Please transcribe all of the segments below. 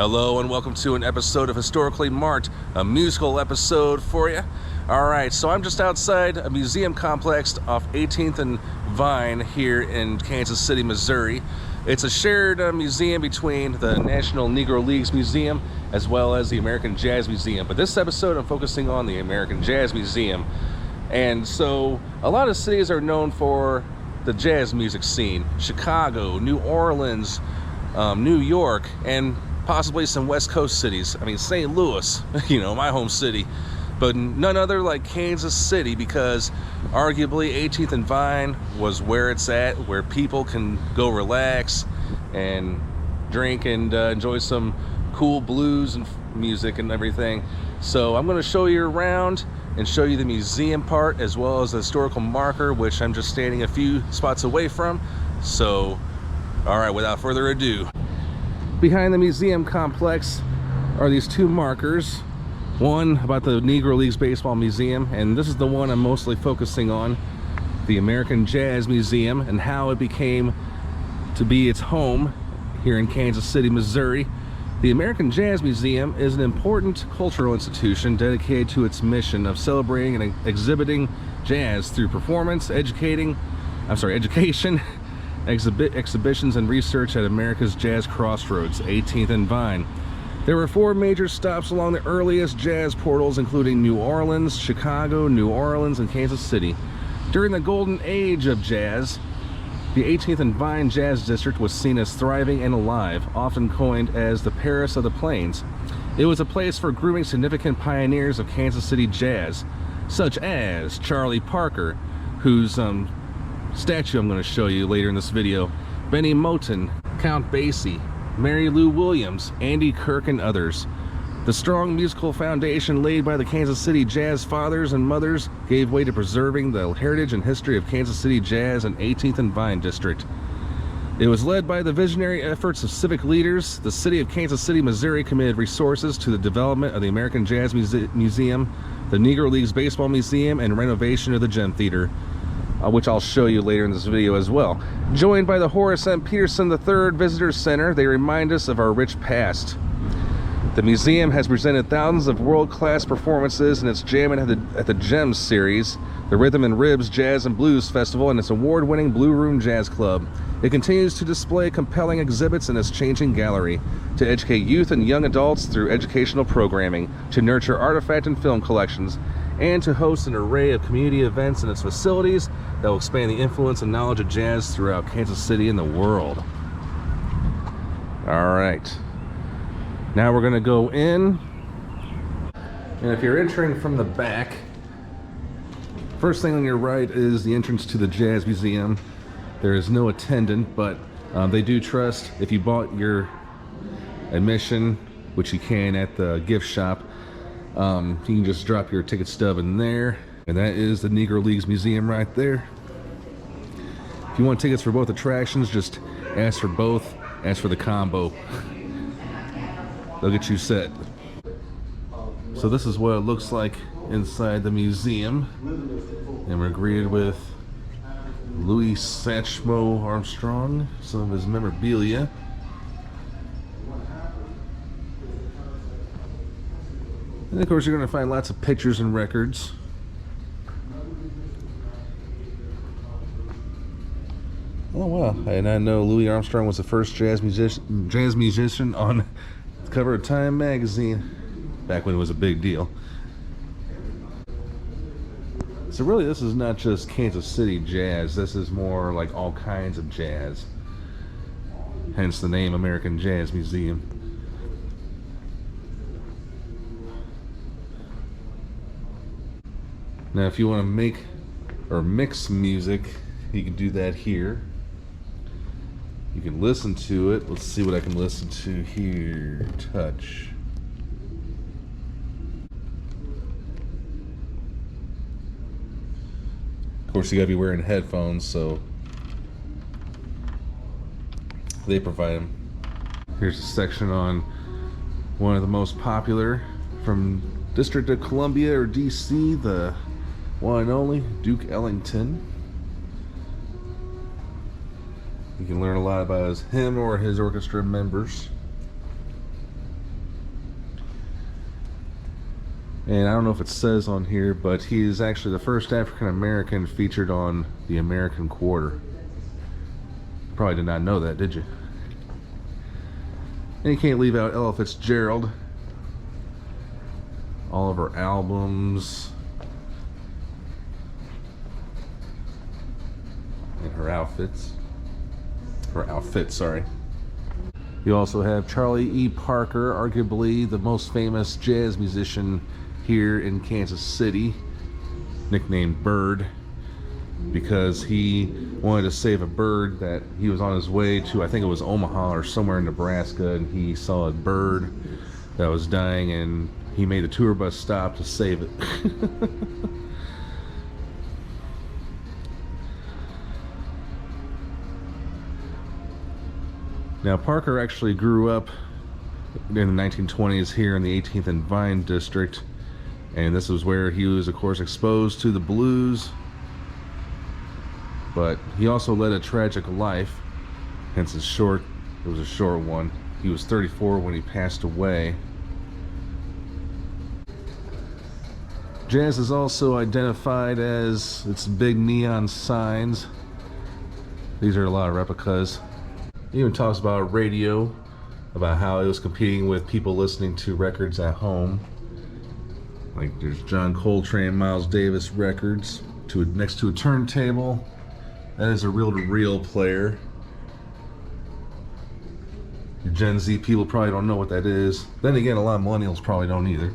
Hello and welcome to an episode of Historically Marked, a musical episode for you. Alright, so I'm just outside a museum complex off 18th and Vine here in Kansas City, Missouri. It's a shared museum between the National Negro Leagues Museum as well as the American Jazz Museum. But this episode I'm focusing on the American Jazz Museum. And so a lot of cities are known for the jazz music scene. Chicago, New Orleans, New York, and possibly some West Coast cities. I mean, St. Louis, my home city. But none other like Kansas City, because arguably 18th and Vine was where it's at, where people can go relax and drink and enjoy some cool blues and music and everything. So I'm going to show you around and show you the museum part as well as the historical marker, which I'm just standing a few spots away from. So, all right, without further ado. Behind the museum complex are these two markers. One about the Negro Leagues Baseball Museum, and this is the one I'm mostly focusing on, the American Jazz Museum, and how it became to be its home here in Kansas City, Missouri. The American Jazz Museum is an important cultural institution dedicated to its mission of celebrating and exhibiting jazz through performance, education, exhibitions, and research at America's Jazz Crossroads, 18th and Vine. There were four major stops along the earliest jazz portals, including New Orleans, Chicago, New Orleans, and Kansas City. During the golden age of jazz, the 18th and Vine Jazz District was seen as thriving and alive, often coined as the Paris of the Plains. It was a place for grooming significant pioneers of Kansas City jazz, such as Charlie Parker, whose statue I'm going to show you later in this video, Benny Moten, Count Basie, Mary Lou Williams, Andy Kirk, and others. The strong musical foundation laid by the Kansas City jazz fathers and mothers gave way to preserving the heritage and history of Kansas City jazz and 18th and Vine District. It was led by the visionary efforts of civic leaders. The city of Kansas City, Missouri committed resources to the development of the American Jazz Museum, the Negro Leagues Baseball Museum, and renovation of the Gem Theater, which I'll show you later in this video as well. Joined by the Horace M. Peterson III Visitors Center, they remind us of our rich past. The museum has presented thousands of world-class performances in its Jammin' at the Gems series, the Rhythm and Ribs Jazz and Blues Festival, and its award-winning Blue Room Jazz Club. It continues to display compelling exhibits in its changing gallery, to educate youth and young adults through educational programming, to nurture artifact and film collections, and to host an array of community events in its facilities that will expand the influence and knowledge of jazz throughout Kansas City and the world. All right. Now we're going to go in, and if you're entering from the back, first thing on your right is the entrance to the Jazz Museum. There is no attendant, but they do trust if you bought your admission, which you can at the gift shop, you can just drop your ticket stub in there, and that is the Negro Leagues Museum right there. If you want tickets for both attractions, just ask for both, ask for the combo. They'll get you set. So this is what it looks like inside the museum, and we're greeted with Louis Satchmo Armstrong, some of his memorabilia. And of course you're going to find lots of pictures and records. Oh wow, I did not know Louis Armstrong was the first jazz musician on the cover of Time magazine, back when it was a big deal. So really this is not just Kansas City jazz, this is more like all kinds of jazz. Hence the name American Jazz Museum. Now if you want to make or mix music, you can do that here. You can listen to it. Let's see what I can listen to here. Touch. Of course you gotta be wearing headphones, so they provide them. Here's a section on one of the most popular from District of Columbia or DC, the one and only Duke Ellington. You can learn a lot about him or his orchestra members. And I don't know if it says on here, but he is actually the first African American featured on the American Quarter. Probably did not know that, did you? And you can't leave out Ella Fitzgerald. All of her albums and her outfits. Her outfit, sorry. You also have Charlie E. Parker, arguably the most famous jazz musician here in Kansas City, nicknamed Bird, because he wanted to save a bird that he was on his way to, I think it was Omaha or somewhere in Nebraska, and he saw a bird that was dying, and he made the tour bus stop to save it. Now, Parker actually grew up in the 1920s here in the 18th and Vine district, and this was where he was, of course, exposed to the blues. But he also led a tragic life, hence it was a short one. He was 34 when he passed away. Jazz is also identified as its big neon signs. These are a lot of replicas. He even talks about radio, about how it was competing with people listening to records at home. Like there's John Coltrane, Miles Davis records next to a turntable. That is a reel-to-reel player. Your Gen Z people probably don't know what that is. Then again, a lot of millennials probably don't either.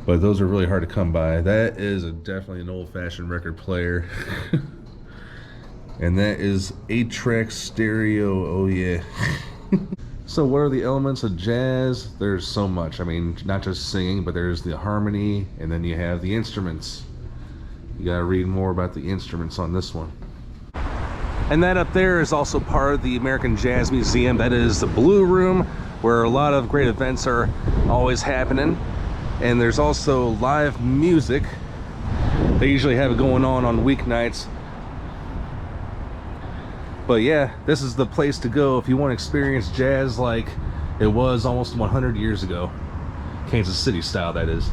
But those are really hard to come by. That is definitely an old-fashioned record player. And that is 8-track stereo. Oh yeah. So what are the elements of jazz? There's so much. I mean, not just singing, but there's the harmony, and then you have the instruments. You gotta read more about the instruments on this one. And that up there is also part of the American Jazz Museum. That is the Blue Room, where a lot of great events are always happening. And there's also live music. They usually have it going on weeknights. But yeah, this is the place to go if you want to experience jazz like it was almost 100 years ago. Kansas City style, that is.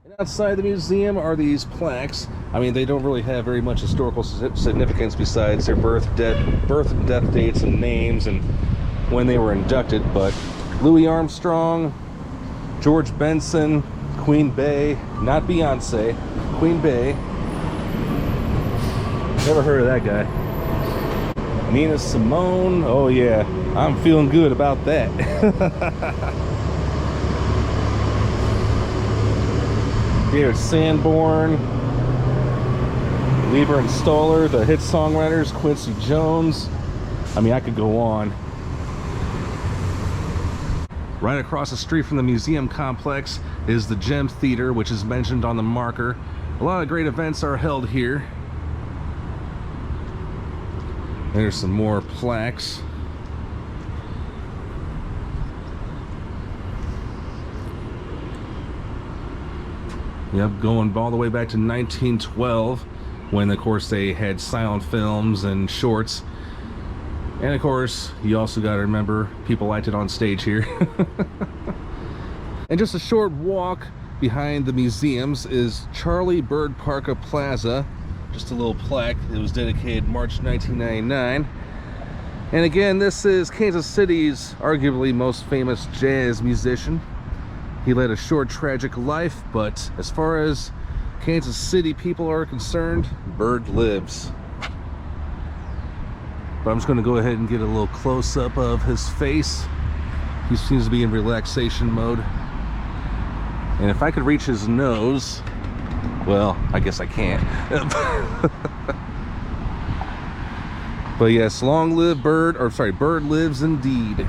And outside the museum are these plaques. I mean, they don't really have very much historical significance besides their birth and death dates and names and when they were inducted. But Louis Armstrong, George Benson, Queen Bey, not Beyonce, Queen Bey. Never heard of that guy. Nina Simone, oh yeah, I'm feeling good about that. David Sanborn, Lieber and Stoller, the hit songwriters, Quincy Jones. I mean, I could go on. Right across the street from the museum complex is the Gem Theater, which is mentioned on the marker. A lot of great events are held here. There's some more plaques. Yep, going all the way back to 1912, when of course they had silent films and shorts. And of course, you also got to remember, people acted on stage here. And just a short walk behind the museums is Charlie Bird Parker Plaza. Just a little plaque. It was dedicated March 1999. And again, this is Kansas City's arguably most famous jazz musician. He led a short, tragic life, but as far as Kansas City people are concerned, Bird lives. But I'm just going to go ahead and get a little close-up of his face. He seems to be in relaxation mode. And if I could reach his nose, well, I guess I can't. But yes, long live Bird, or sorry, Bird lives indeed.